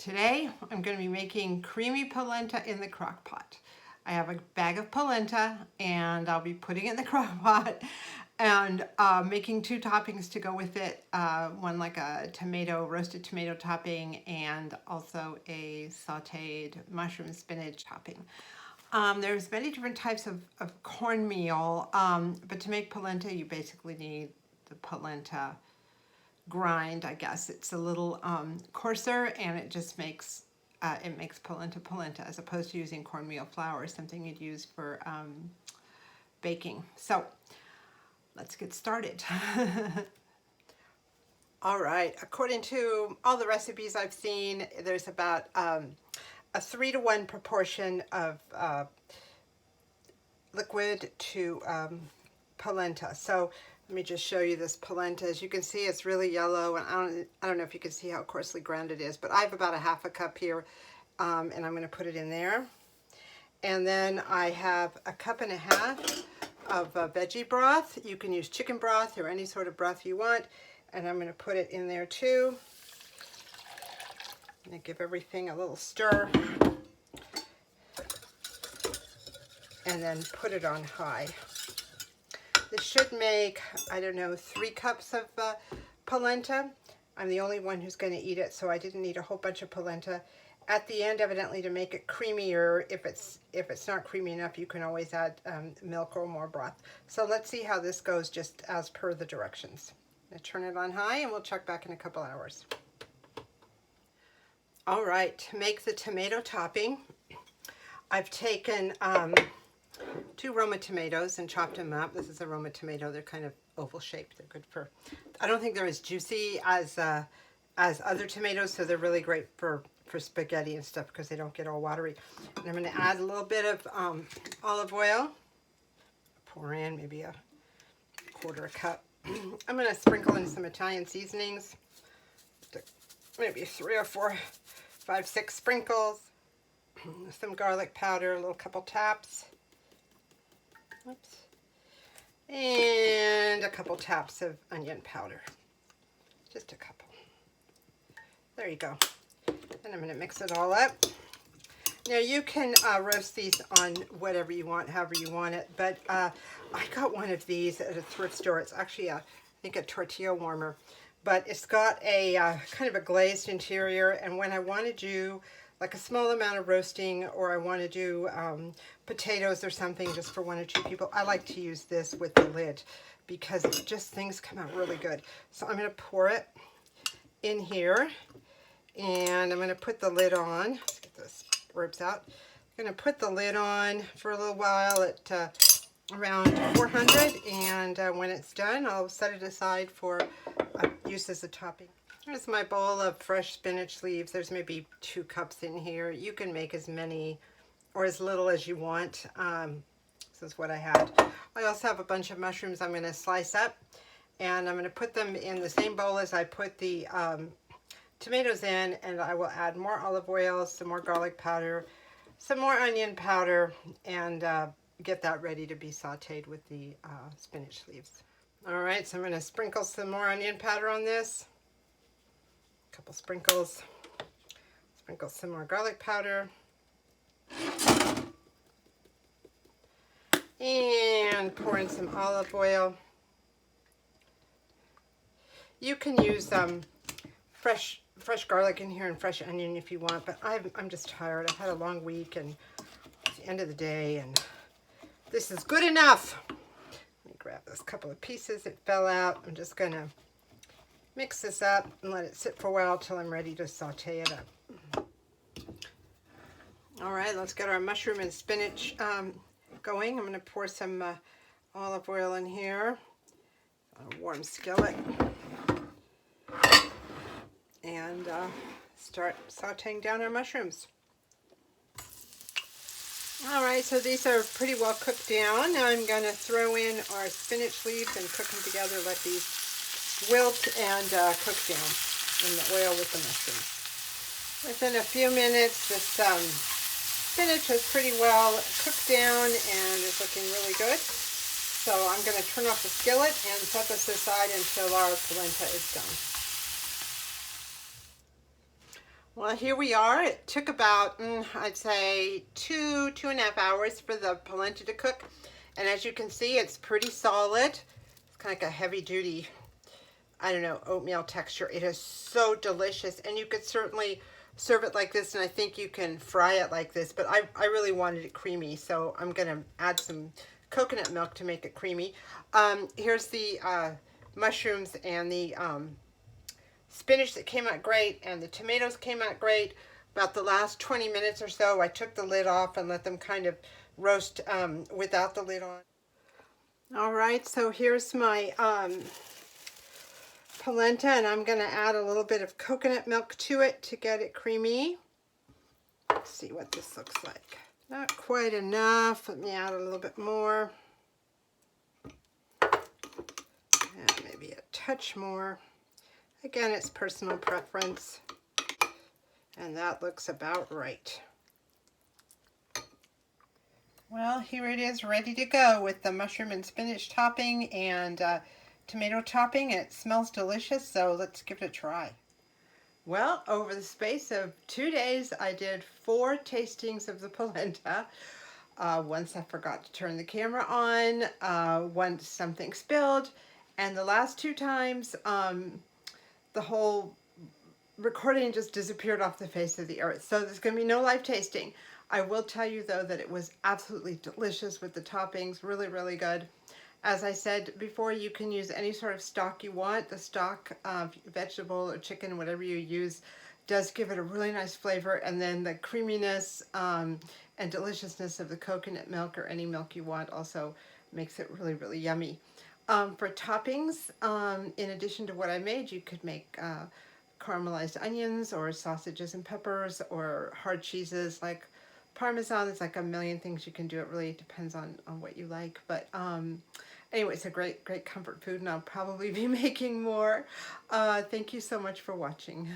Today I'm going to be making creamy polenta in the crock pot. I have a bag of polenta and I'll be putting it in the crock pot and making two toppings to go with it. One like a roasted tomato topping, and also a sautéed mushroom spinach topping. There's many different types of cornmeal, but to make polenta you basically need the polenta grind. I guess it's a little coarser, and it just makes polenta as opposed to using cornmeal flour, something you'd use for baking. So let's get started. All right, according to all the recipes I've seen, there's about a 3-to-1 proportion of liquid to polenta. So let me just show you this polenta. As you can see, it's really yellow, and I don't know if you can see how coarsely ground it is, but I have about a half a cup here, and I'm going to put it in there. And then I have a cup and a half of veggie broth. You can use chicken broth or any sort of broth you want, and I'm going to put it in there too. I'm going to give everything a little stir, and then put it on high. This should make, I don't know, 3 cups of polenta. I'm the only one who's going to eat it, so I didn't need a whole bunch of polenta. At the end, evidently, to make it creamier, if it's not creamy enough, you can always add milk or more broth. So let's see how this goes just as per the directions. I'm going to turn it on high, and we'll check back in a couple hours. All right, to make the tomato topping, I've taken 2 Roma tomatoes and chopped them up. This is a Roma tomato. They're kind of oval shaped. They're good for, I don't think they're as juicy as other tomatoes, so they're really great for spaghetti and stuff because they don't get all watery. And I'm going to add a little bit of olive oil. Pour in maybe a 1/4 cup. I'm going to sprinkle in some Italian seasonings. Maybe 3 or 4, 5, 6 sprinkles. Some garlic powder, a little couple taps. Oops. And a couple taps of onion powder. Just a couple. There you go. And I'm going to mix it all up. Now you can roast these on whatever you want, however you want it. But I got one of these at a thrift store. It's actually, I think, a tortilla warmer. But it's got a kind of a glazed interior. And when I want to do like a small amount of roasting, or I want to do potatoes or something just for 1 or 2 people, I like to use this with the lid because it just, things come out really good. So I'm going to pour it in here, and I'm going to put the lid on. Let's get those ribs out. I'm going to put the lid on for a little while at around 400, and when it's done, I'll set it aside for use as a topping. Here's my bowl of fresh spinach leaves. There's maybe 2 cups in here. You can make as many or as little as you want. This is what I had. I also have a bunch of mushrooms I'm going to slice up, and I'm going to put them in the same bowl as I put the tomatoes in, and I will add more olive oil, some more garlic powder, some more onion powder, and get that ready to be sauteed with the spinach leaves. All right, so I'm going to sprinkle some more onion powder on this. Couple sprinkles, sprinkle some more garlic powder, and pour in some olive oil. You can use fresh garlic in here and fresh onion if you want, but I'm just tired. I've had a long week, and it's the end of the day, and this is good enough. Let me grab this couple of pieces that fell out. I'm just gonna mix this up and let it sit for a while till I'm ready to saute it up. All right, let's get our mushroom and spinach going. I'm going to pour some olive oil in here, a warm skillet, and start sauteing down our mushrooms. All right, so these are pretty well cooked down. Now I'm going to throw in our spinach leaves and cook them together. Let these wilt and cook down in the oil with the mushrooms. Within a few minutes, this spinach is pretty well cooked down and is looking really good. So I'm going to turn off the skillet and set this aside until our polenta is done. Well, here we are. It took about, I'd say, 2.5 hours for the polenta to cook. And as you can see, it's pretty solid. It's kind of like a heavy duty, I don't know, oatmeal texture. It is so delicious. And you could certainly serve it like this, and I think you can fry it like this. But I really wanted it creamy, so I'm going to add some coconut milk to make it creamy. Here's the mushrooms and the spinach that came out great, and the tomatoes came out great. About the last 20 minutes or so, I took the lid off and let them kind of roast without the lid on. All right, so here's my polenta, and I'm going to add a little bit of coconut milk to it to get it creamy. Let's see what this looks like. Not quite enough. Let me add a little bit more. And maybe a touch more. Again, it's personal preference. And that looks about right. Well, here it is ready to go with the mushroom and spinach topping and tomato topping. It smells delicious, so let's give it a try. Well, over the space of 2 days, I did 4 tastings of the polenta. Once I forgot to turn the camera on, once something spilled, and the last 2 times, the whole recording just disappeared off the face of the earth. So there's going to be no live tasting. I will tell you though that it was absolutely delicious with the toppings, really, really good. As I said before, you can use any sort of stock you want. The stock, vegetable or chicken, whatever you use, does give it a really nice flavor. And then the creaminess and deliciousness of the coconut milk or any milk you want also makes it really, really yummy. For toppings, in addition to what I made, you could make caramelized onions or sausages and peppers or hard cheeses like parmesan. There's like a million things you can do. It really depends on what you like. But anyway, it's a great, great comfort food, and I'll probably be making more. Thank you so much for watching.